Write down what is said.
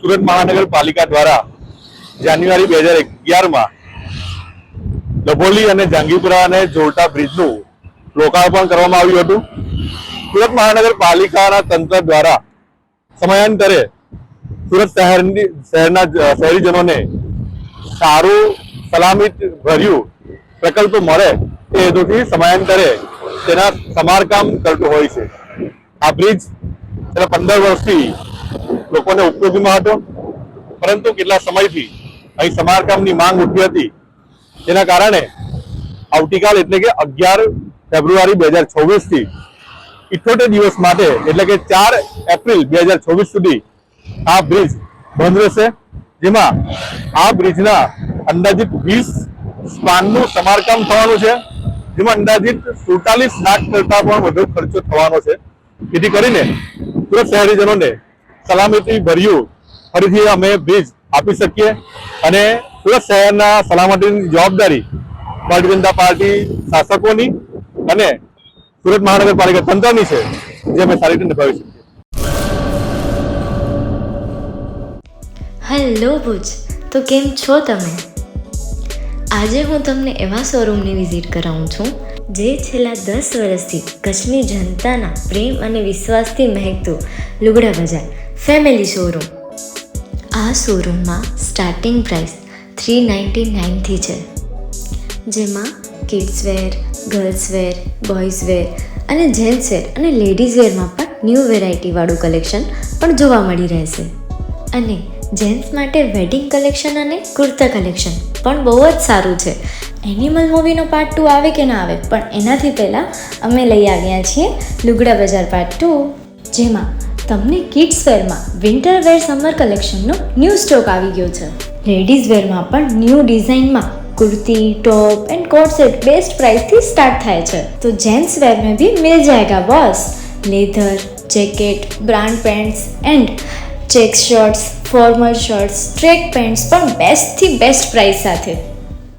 સુરત મહાનગરપાલિકા દ્વારા જાન્યુઆરી 2011માં ડભોલી અને જહાંગીરપુરાને જોડતા બ્રિજનું લોકાર્પણ કરવામાં આવ્યું હતું. સુરત મહાનગરપાલિકાના તંત્ર દ્વારા સમયાંતરે સુરત શહેરના શહેરીજનોને સારું સલામત ભર્યું પ્રકલ્પ મળે એ હેતુથી સમયાંતરે તેના સમારકામ કરતું હોય છે. આ બ્રિજ છેલ્લા 15 વર્ષથી લોકોને ઉપયોગીમાં હતો, પરંતુ કેટલા સમયથી અહીં સમારકામની માંગ ઉઠી હતી. જેના કારણે આવતીકાલ એટલે કે 11 ફેબ્રુઆરી 2024 થી 78 દિવસ માટે એટલે કે 4 એપ્રિલ 2024 સુધી આ બ્રિજ બંધ રહેશે. જેમાં આ બ્રિજના અંદાજિત 20 સ્પાનનું સમારકામ થવાનું છે, જેમાં અંદાજિત 47 લાખ કરતા પણ વધુ ખર્ચો થવાનો છે. જેથી કરીને સુરત શહેરીજનોને સલામતી ભર્યું ફરીથી અમે બ્રિજ આપી શકીએ અને સુરત શહેરના સલામતીની જવાબદારી ભારતીય જનતા પાર્ટી શાસકોની અને સુરત મહાનગરપાલિકા તંત્રની છે, જે અમે સારી રીતે નિભાવી શકીએ. હેલો ભુજ, તો કેમ છો તમે? આજે હું તમને એવા શોરૂમની વિઝિટ કરાવું છું જે છેલ્લા 10 વર્ષથી કચ્છની જનતાના પ્રેમ અને વિશ્વાસથી મહેકતું લુગડા બજાર ફેમિલી શોરૂમ. આ શોરૂમમાં સ્ટાર્ટિંગ પ્રાઇસ 399થી છે, જેમાં kids wear, girls wear, boys wear અને જેન્ટ્સ વેર અને લેડીઝ વેરમાં પણ ન્યૂ વેરાયટીવાળું કલેક્શન પણ જોવા મળી રહેશે. અને જેન્ટ્સ માટે વેડિંગ કલેક્શન અને કુર્તા કલેક્શન પણ બહુ જ સારું છે. એનિમલ મૂવીનો પાર્ટ 2 આવે કે ના આવે, પણ એનાથી પહેલાં અમે લઈ આવ્યા છીએ લુગડા બજાર પાર્ટ 2, જેમાં તમને કિડ્સ વેરમાં વિન્ટર વેર સમર કલેક્શનનો ન્યૂ સ્ટોક આવી ગયો છે. લેડીઝ વેરમાં પણ ન્યૂ ડિઝાઇનમાં kurti, top and coat set best price थी स्टार्ट थाय छे. तो जेंट्स वेर में भी मिल जाएगा boss. Leather, jacket, brand pants and check shirts, formal shirts, track pants पर बेस्ट थी बेस्ट प्राइस साथे.